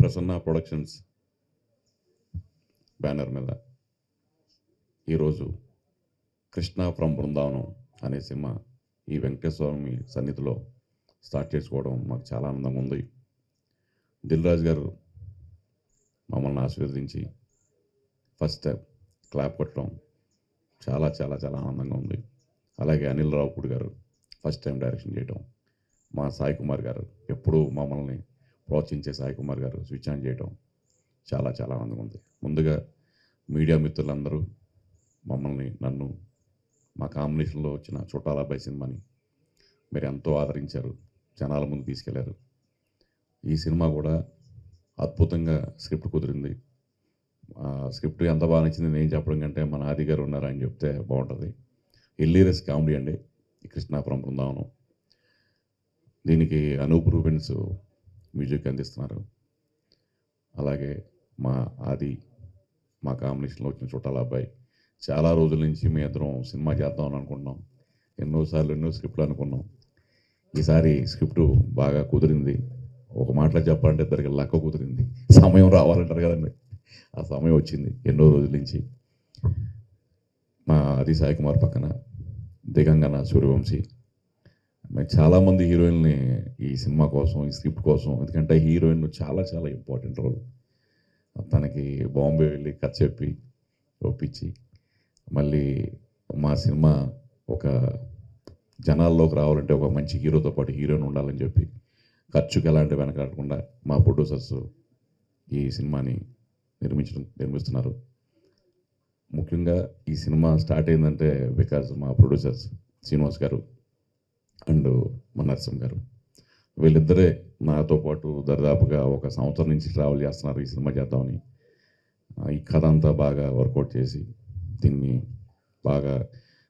Prasanna productions banner మీద ఈరోజు Krishna from Brindavanam అనే సినిమా ఈ వెంకటేశ్వర స్వామి సన్నిధిలో స్టార్ట్ చేసుకోవడం మాకు చాలా ఆనందంగా ఉంది. దిల్ రాజు గారు మమ్మల్ని ఆశీర్వదించి ఫస్ట్ క్లాప్ కొట్టడం చాలా చాలా చాలా ఆనందంగా ఉంది. అలాగే అనిల్ రావుపూడి గారు ఫస్ట్ టైం డైరెక్షన్ చేయడం, మా సాయి కుమార్ గారు ఎప్పుడూ మమ్మల్ని ప్రోత్సహించే సాయి కుమార్ గారు స్విచ్ ఆన్ చేయడం చాలా చాలా ఆనందంగా ఉంది. ముందుగా మీడియా మిత్రులందరూ నన్ను మా కాంబినేషన్లో వచ్చిన చుట్టాల అబ్బాయి సినిమాని మీరు ఎంతో ఆదరించారు, జనాల ముందు తీసుకెళ్లారు. ఈ సినిమా కూడా అద్భుతంగా స్క్రిప్ట్ కుదిరింది. స్క్రిప్ట్ ఎంత బాగా నచ్చింది నేను చెప్పడం కంటే మన ఆది గారు ఉన్నారు అని చెప్తే బాగుంటుంది. హిల్లీరియస్ కామెడీ అండి ఈ కృష్ణాపురం బృందావనం. దీనికి అనూప్ రూబెన్స్ మ్యూజిక్ అందిస్తున్నారు. అలాగే మా ఆది, మా కాంబినేషన్లో వచ్చిన చుట్టాల అబ్బాయి. చాలా రోజుల నుంచి మీ ఇద్దరం సినిమా చేద్దామని అనుకుంటున్నాం. ఎన్నోసార్లు ఎన్నో స్క్రిప్ట్లు అనుకున్నాం. ఈసారి స్క్రిప్టు బాగా కుదిరింది. ఒక మాటలో చెప్పాలంటే ఇద్దరికి లక్క కుదిరింది. సమయం రావాలంటారు కదండి, ఆ సమయం వచ్చింది ఎన్నో రోజుల నుంచి. మా ఆది సాయి కుమార్ పక్కన దిగంగన సూర్యవంశీ. చాలామంది హీరోయిన్ని ఈ సినిమా కోసం, ఈ స్క్రిప్ట్ కోసం, ఎందుకంటే హీరోయిన్ చాలా చాలా ఇంపార్టెంట్ రోల్. తనకి బాంబే వెళ్ళి కథ చెప్పి ఒప్పించి మళ్ళీ మా సినిమా ఒక జనాల్లోకి రావాలంటే ఒక మంచి హీరోతో పాటు హీరోయిన్ ఉండాలని చెప్పి ఖర్చుకి ఎలాంటి వెనకాడకుండా మా ప్రొడ్యూసర్స్ ఈ సినిమాని నిర్మిస్తున్నారు. ముఖ్యంగా ఈ సినిమా స్టార్ట్ అయిందంటే బికాజ్ మా ప్రొడ్యూసర్స్ శ్రీనివాస్ గారు అండ్ మా నరసింహ గారు, వీళ్ళిద్దరే నాతో పాటు దరిదాపుగా ఒక సంవత్సరం నుంచి ట్రావెల్ చేస్తున్నారు ఈ సినిమా చేద్దామని. ఈ కథ అంతా బాగా వర్కౌట్ చేసి దీన్ని బాగా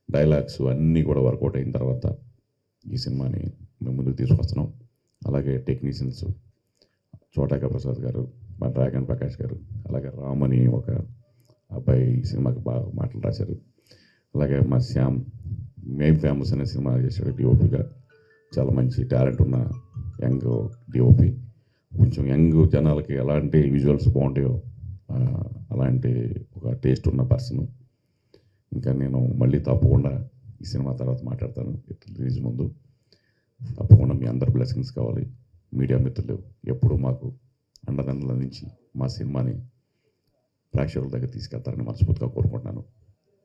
డైలాగ్స్ అన్నీ కూడా వర్కౌట్ అయిన తర్వాత ఈ సినిమాని మేము ముందుకు తీసుకొస్తున్నాం. అలాగే టెక్నీషియన్స్ చోటాక ప్రసాద్ గారు, మా డ్రాగన్ ప్రకాష్ గారు, అలాగే రామ్ అని ఒక అబ్బాయి ఈ సినిమాకి బాగా మాటలు రాశారు. అలాగే మా శ్యామ్ మేం ఫేమస్ అనే సినిమా చేశాడు డిఓపిగా. చాలా మంచి టాలెంట్ ఉన్న యంగ్ డిఓపి. కొంచెం యంగ్ జనాలకి ఎలాంటి విజువల్స్ బాగుంటాయో అలాంటి ఒక టేస్ట్ ఉన్న పర్సన్. ఇంకా నేను మళ్ళీ తప్పకుండా ఈ సినిమా తర్వాత మాట్లాడతాను రిలీజ్ ముందు. తప్పకుండా మీ అందరి బ్లెస్సింగ్స్ కావాలి. మీడియా మిత్రులు ఎప్పుడూ మాకు అండదండల నుంచి మా సినిమాని ప్రేక్షకుల దగ్గర తీసుకెళ్తారని మనస్ఫూర్తిగా కోరుకుంటున్నాను.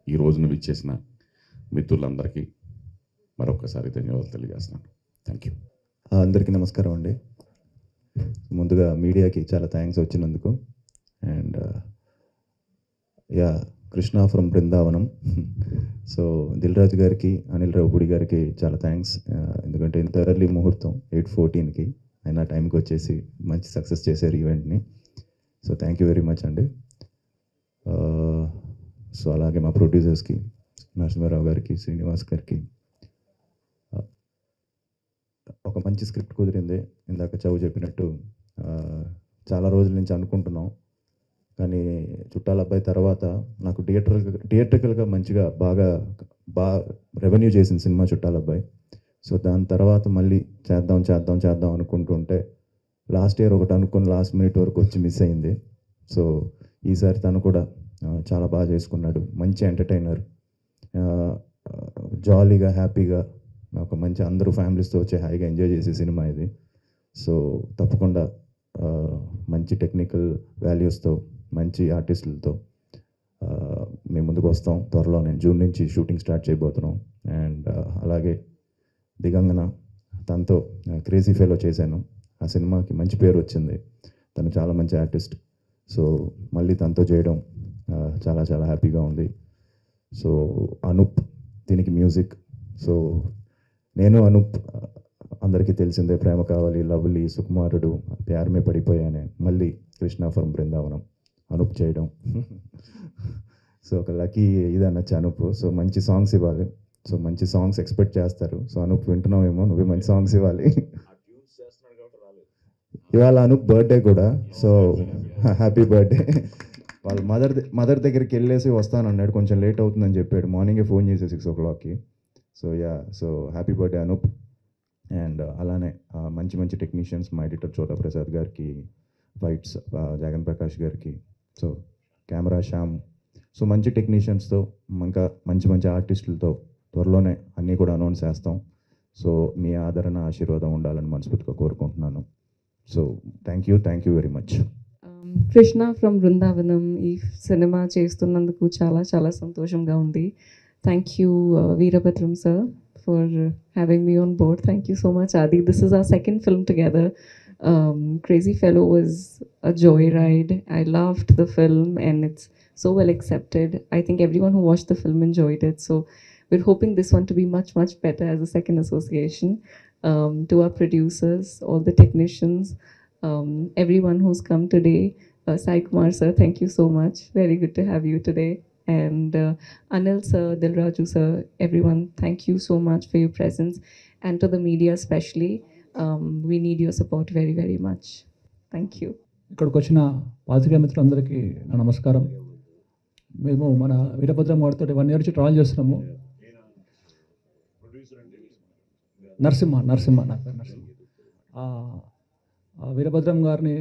ఈ రోజున విచ్చేసిన మిత్రులందరికీ మరొకసారి ధన్యవాదాలు తెలియజేస్తున్నాను. Thank you. అందరికీ నమస్కారం అండి. ముందుగా మీడియాకి చాలా థ్యాంక్స్ వచ్చినందుకు. And yeah Krishna from Brindavanam. So Dil Raju గారికి, అనిల్ రావుపూడి గారికి చాలా థ్యాంక్స్. ఎందుకంటే ఇంత ఎర్లీ ముహూర్తం 8:14కి అయినా టైంకి వచ్చేసి మంచి సక్సెస్ చేశారు ఈవెంట్ని. So thank you very much అండి. సో అలాగే మా ప్రొడ్యూసర్స్కి నరసింహారావు గారికి, శ్రీనివాస్ గారికి. ఒక మంచి స్క్రిప్ట్ కుదిరింది. ఇందాక చౌ చెప్పినట్టు చాలా రోజుల నుంచి అనుకుంటున్నాం, కానీ చుట్టాల అబ్బాయి తర్వాత నాకు థియేట్రికల్గా మంచిగా బాగా రెవెన్యూ చేసింది సినిమా చుట్టాల అబ్బాయి. సో దాని తర్వాత మళ్ళీ చేద్దాం అనుకుంటుంటే లాస్ట్ ఇయర్ ఒకటి అనుకుని లాస్ట్ మినిట్ వరకు వచ్చి మిస్ అయింది. సో ఈసారి తను కూడా చాలా బాగా చేసుకున్నాడు. మంచి ఎంటర్టైనర్, జాలీగా హ్యాపీగా ఒక మంచి అందరూ ఫ్యామిలీస్తో వచ్చి హాయిగా ఎంజాయ్ చేసే సినిమా ఇది. సో తప్పకుండా మంచి టెక్నికల్ వాల్యూస్తో, మంచి ఆర్టిస్టులతో మేము ముందుకు వస్తాం త్వరలోనే. జూన్ నుంచి షూటింగ్ స్టార్ట్ చేయబోతున్నాం. అండ్ అలాగే దిగంగన, తనతో క్రేజీ ఫెలో చేశాను. ఆ సినిమాకి మంచి పేరు వచ్చింది. తను చాలా మంచి ఆర్టిస్ట్. సో మళ్ళీ తనతో చేయడం చాలా చాలా హ్యాపీగా ఉంది. సో అనూప్ దీనికి మ్యూజిక్. సో నేను అనూప్ అందరికీ తెలిసిందే, ప్రేమ కావాలి, లవ్లీ, సుకుమారుడు, ప్యారమే పడిపోయానే, మళ్ళీ కృష్ణ ఫ్రమ్ బృందావనం అనూప్ చేయడం. సో ఒక లక్కీ ఇది అనొచ్చు అనూప్. సో మంచి సాంగ్స్ ఇవ్వాలి. సో మంచి సాంగ్స్ ఎక్స్పెక్ట్ చేస్తారు. సో అనూప్ వింటున్నావేమో, నువ్వే మంచి సాంగ్స్ ఇవ్వాలి. ఇవాళ అనూప్ బర్త్డే కూడా. So happy birthday. వాళ్ళ మదర్ దగ్గరికి వెళ్ళేసి వస్తానన్నాడు. కొంచెం లేట్ అవుతుందని చెప్పాడు. మార్నింగే ఫోన్ చేసి 6 o'clockకి. So yeah, so happy birthday Anoop. And అలానే మంచి మంచి టెక్నీషియన్స్, మా ఎడిటర్ చోటా ప్రసాద్ గారికి, ఫైట్స్ జగన్ ప్రకాష్ గారికి. So camera Shyam. సో మంచి టెక్నీషియన్స్తో ఇంకా మంచి మంచి ఆర్టిస్టులతో త్వరలోనే అన్నీ కూడా అనౌన్స్ చేస్తాం. సో మీ ఆదరణ ఆశీర్వాదం ఉండాలని మనస్ఫూర్తిగా కోరుకుంటున్నాను. So thank you very much. Krishna from Brindavanam ఈ సినిమా చేస్తున్నందుకు చాలా చాలా సంతోషంగా ఉంది. Thank you Veerabhadram sir for having me on board. Thank you so much Adi. This is our second film together. Crazy Fellow was a joyride. I loved the film and it's so well accepted. I think everyone who watched the film enjoyed it. So we're hoping this one to be much, much better as a second association. To our producers, all the technicians, everyone who's come today. Sai Kumar sir, thank you so much. Very good to have you today. And Anil sir, Dilraju sir, everyone, thank you so much for your presence. And to the media especially, we need your support very, very much. Thank you. ఇక్కడికి వచ్చిన పాత్రికేయ మిత్రులందరికీ నా నమస్కారం. మేము మన వీరభద్రం గారితో 1 year నుంచి ట్రావెల్ చేస్తున్నాము. నరసింహ నా పేరు నరసింహ. వీరభద్రం గారిని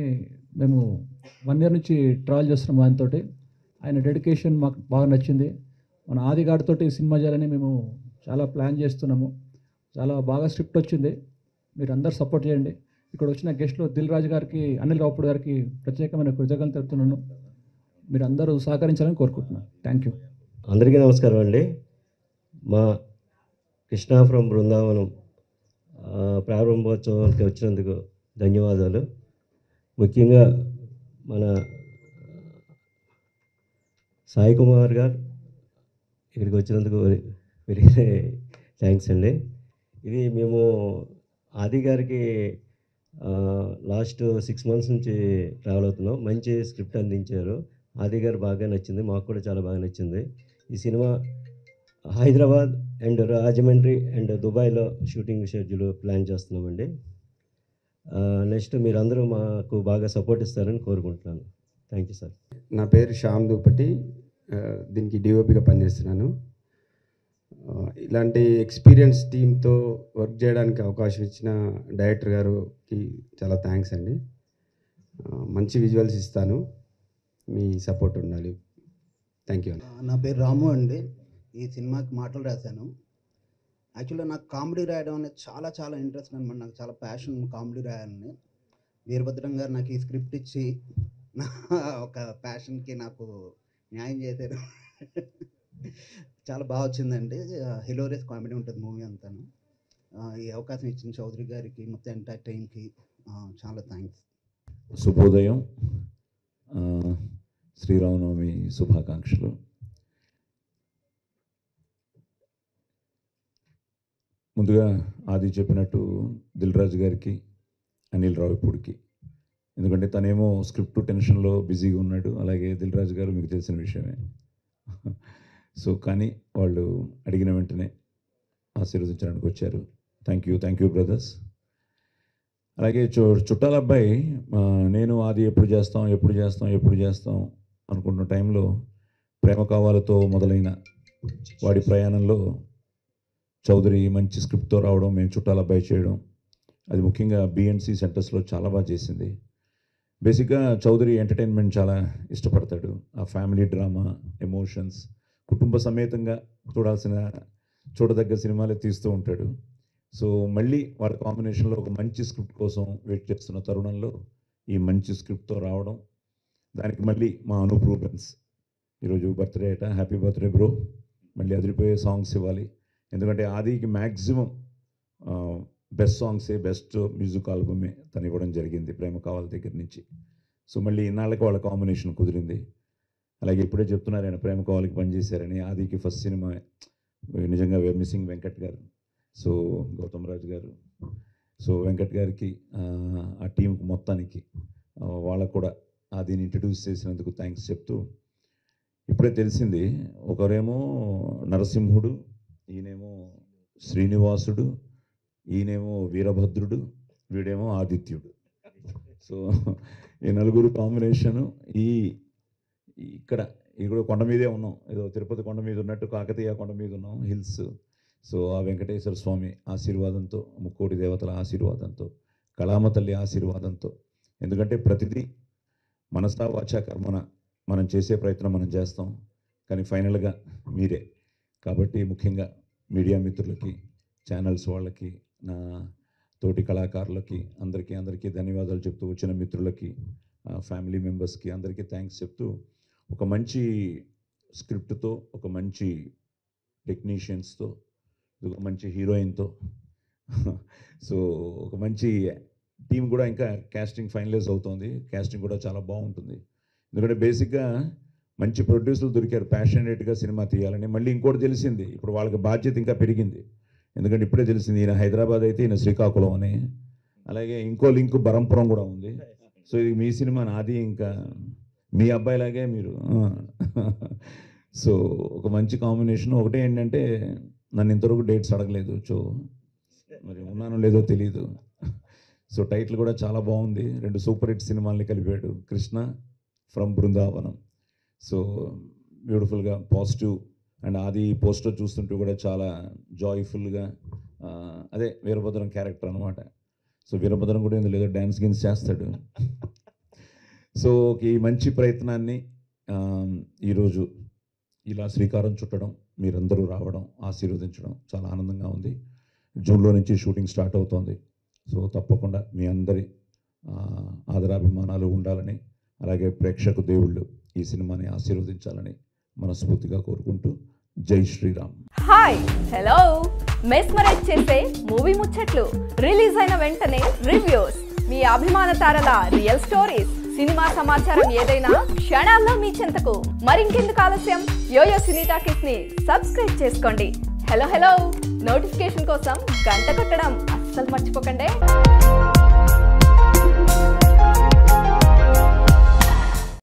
మేము 1 year నుంచి ట్రావెల్ చేస్తున్నాము. ఆయనతోటి ఆయన డెడికేషన్ మాకు బాగా నచ్చింది. మన ఆది గారితోటి సినిమా చేయాలని మేము చాలా ప్లాన్ చేస్తున్నాము. చాలా బాగా స్క్రిప్ట్ వచ్చింది. మీరు అందరు సపోర్ట్ చేయండి. ఇక్కడ వచ్చిన గెస్ట్లు దిల్ రాజు గారికి, అనిల్ రావుపూడి గారికి ప్రత్యేకమైన కృతజ్ఞతలు తెలుపుతున్నాను. మీరు అందరూ సహకరించాలని కోరుకుంటున్నాను. Thank you. అందరికీ నమస్కారం అండి. మా కృష్ణ ఫ్రమ్ బృందావనం ప్రారంభోత్సవానికి వచ్చినందుకు ధన్యవాదాలు. ముఖ్యంగా మన సాయి కుమార్ గారు ఇక్కడికి వచ్చినందుకు వెరీ థ్యాంక్స్ అండి. ఇది మేము ఆది గారికి లాస్ట్ 6 months నుంచి ట్రావెల్ అవుతున్నాం. మంచి స్క్రిప్ట్ అందించారు. ఆది గారు బాగా నచ్చింది, మాకు కూడా చాలా బాగా నచ్చింది. ఈ cinema Hyderabad and Rajahmundry and దుబాయ్లో షూటింగ్ షెడ్యూల్ ప్లాన్ చేస్తున్నామండి. నెక్స్ట్ మీరందరూ మాకు బాగా సపోర్ట్ ఇస్తారని కోరుకుంటున్నాను. Thank you sir. నా పేరు శ్యామ్ దూపటి, దీనికి డిఓపిగా పనిచేస్తున్నాను. ఇలాంటి ఎక్స్పీరియన్స్ టీంతో వర్క్ చేయడానికి అవకాశం ఇచ్చిన డైరెక్టర్ గారికి చాలా థ్యాంక్స్ అండి. మంచి విజువల్స్ ఇస్తాను, మీ సపోర్ట్ ఉండాలి. Thank you. నా పేరు రాము అండి. ఈ సినిమాకి మాటలు రాశాను. యాక్చువల్గా నాకు కామెడీ రాయడం అనేది చాలా చాలా ఇంట్రెస్ట్ అనమాట. నాకు చాలా ప్యాషన్ కామెడీ రాయాలని. వీరభద్రం గారు నాకు ఈ స్క్రిప్ట్ ఇచ్చి నా ఒక ప్యాషన్కి నాకు న్యాయం చేశారు. చాలా బాగా వచ్చిందండి. హిలోరియస్ కామెడీ ఉంటుంది మూవీ అంతాను. ఈ అవకాశం ఇచ్చిన చౌదరి గారికి, మొత్తం ఎంటైర్ టీమ్కి చాలా థ్యాంక్స్. శుభోదయం. శ్రీరామనవమి శుభాకాంక్షలు. ముందుగా ఆది చెప్పినట్టు దిల్ రాజు గారికి, అనిల్ రావిపూడికి, ఎందుకంటే తనేమో స్క్రిప్ట్ టెన్షన్లో బిజీగా ఉన్నాడు. అలాగే దిల్ రాజు గారు మీకు తెలిసిన విషయమే. సో కానీ వాళ్ళు అడిగిన వెంటనే ఆశీర్వదించడానికి వచ్చారు. Thank you brothers. అలాగే చుట్టాల అబ్బాయి, నేను ఆది ఎప్పుడు చేస్తాం అనుకుంటున్న టైంలో ప్రేమ కావాలతో మొదలైన వాడి ప్రయాణంలో చౌదరి మంచి స్క్రిప్ట్తో రావడం, మేము చుట్టాల అబ్బాయి చేయడం, అది ముఖ్యంగా బిఎన్సి సెంటర్స్లో చాలా బాగా చేసింది. బేసిక్గా చౌదరి ఎంటర్టైన్మెంట్ చాలా ఇష్టపడతాడు. ఆ ఫ్యామిలీ డ్రామా, ఎమోషన్స్, కుటుంబ సమేతంగా చూడదగ్గ సినిమాలే తీస్తూ ఉంటాడు. సో మళ్ళీ వాళ్ళ కాంబినేషన్లో ఒక మంచి స్క్రిప్ట్ కోసం వెయిట్ చేస్తున్న తరుణంలో ఈ మంచి స్క్రిప్ట్తో రావడం, దానికి మళ్ళీ మా అనూప్ రూబెన్స్ ఈరోజు బర్త్డే అట. Happy birthday bro. మళ్ళీ అదిరిపోయే సాంగ్స్ ఇవ్వాలి. ఎందుకంటే ఆదికి మ్యాక్సిమం బెస్ట్ సాంగ్సే, బెస్ట్ మ్యూజిక్ ఆల్బమే తను ఇవ్వడం జరిగింది ప్రేమ కావాలి దగ్గర నుంచి. సో మళ్ళీ ఇన్నాళ్ళకి వాళ్ళ కాంబినేషన్ కుదిరింది. అలాగే ఇప్పుడే చెప్తున్నారు ఆయన ప్రేమ కావాలికి పనిచేశారని. ఆదికి ఫస్ట్ సినిమా నిజంగా మిస్సింగ్ వెంకట్ గారు, సో గౌతమ్ రాజు గారు, సో వెంకట్ గారికి, ఆ టీంకి మొత్తానికి వాళ్ళకు కూడా ఆదిని ఇంట్రడ్యూస్ చేసినందుకు థ్యాంక్స్ చెప్తూ, ఇప్పుడే తెలిసింది ఒకరేమో నరసింహుడు, ఈయనేమో శ్రీనివాసుడు, ఈయనేమో వీరభద్రుడు, వీడేమో ఆదిత్యుడు. సో ఈ నలుగురు కాంబినేషను ఇక్కడ కొండ మీదే ఉన్నాం. ఏదో తిరుపతి కొండ మీద ఉన్నట్టు కాకతీయ కొండ మీద ఉన్నాం, హిల్స్. సో ఆ వెంకటేశ్వర స్వామి ఆశీర్వాదంతో, ముక్కోటి దేవతల ఆశీర్వాదంతో, కళామ తల్లి ఆశీర్వాదంతో, ఎందుకంటే ప్రతిదీ మనసా వాచా కర్మన మనం చేసే ప్రయత్నం మనం చేస్తాం, కానీ ఫైనల్గా మీరే. కాబట్టి ముఖ్యంగా మీడియా మిత్రులకి, ఛానల్స్ వాళ్ళకి, నా తోటి కళాకారులకి అందరికీ ధన్యవాదాలు చెప్తూ, వచ్చిన మిత్రులకి, ఫ్యామిలీ మెంబర్స్కి అందరికీ థ్యాంక్స్ చెప్తూ, ఒక మంచి స్క్రిప్ట్తో, ఒక మంచి టెక్నీషియన్స్తో, ఒక మంచి హీరోయిన్తో, సో ఒక మంచి టీం కూడా ఇంకా కాస్టింగ్ ఫైనలైజ్ అవుతుంది. కాస్టింగ్ కూడా చాలా బాగుంటుంది. ఎందుకంటే బేసిక్గా మంచి ప్రొడ్యూసర్లు దొరికారు ప్యాషనేట్గా సినిమా తీయాలని. మళ్ళీ ఇంకోటి తెలిసింది, ఇప్పుడు వాళ్ళకి బాధ్యత ఇంకా పెరిగింది. ఎందుకంటే ఇప్పుడే తెలిసింది ఈయన హైదరాబాద్ అయితే ఈయన శ్రీకాకుళం అని, అలాగే ఇంకో లింక్ బరంపురం కూడా ఉంది. సో ఇది మీ సినిమా, నాది ఇంకా మీ అబ్బాయిలాగే మీరు. సో ఒక మంచి కాంబినేషన్. ఒకటే ఏంటంటే నన్ను ఇంతవరకు డేట్స్ అడగలేదు, సో మరి ఉన్నానో లేదో తెలీదు. సో టైటిల్ కూడా చాలా బాగుంది. 2 సూపర్ హిట్ సినిమాల్ని కలిపాడు, కృష్ణ ఫ్రమ్ బృందావనం. సో బ్యూటిఫుల్గా పాజిటివ్. అండ్ ఆది పోస్టర్ చూస్తుంటే కూడా చాలా జాయ్ఫుల్గా, అదే వీరభద్రం క్యారెక్టర్ అనమాట. సో వీరభద్రం కూడా ఇందులో ఏదో డ్యాన్స్ గిన్స్ చేస్తాడు. సో ఈ మంచి ప్రయత్నాన్ని ఈరోజు ఇలా శ్రీకారం చుట్టడం, మీరందరూ రావడం, ఆశీర్వదించడం చాలా ఆనందంగా ఉంది. జూన్లో నుంచి షూటింగ్ స్టార్ట్ అవుతోంది. సో తప్పకుండా మీ అందరి ఆదరాభిమానాలు ఉండాలని, అలాగే ప్రేక్షకు దేవుళ్ళు ఈ సినిమాని ఆశీర్వదించాలని మనస్ఫూర్తిగా కోరుకుంటూ, జై శ్రీరామ్. Hi, hello. మెస్మరైజ్ చేసే మూవీ ముచ్చట్లు, రిలీజ్ అయిన వెంటనే రివ్యూస్, మీ అభిమాన తారల రియల్ స్టోరీస్, సినిమా సమాచారం ఏదైనా క్షణాల్లో మీ చెంతకు. మరింకెందుకు ఆలస్యం, యోయో సినీ టాకీస్ ని సబ్స్క్రైబ్ చేసుకోండి. హలో నోటిఫికేషన్ కోసం గంట కొట్టడం అస్సలు మర్చిపోకండి.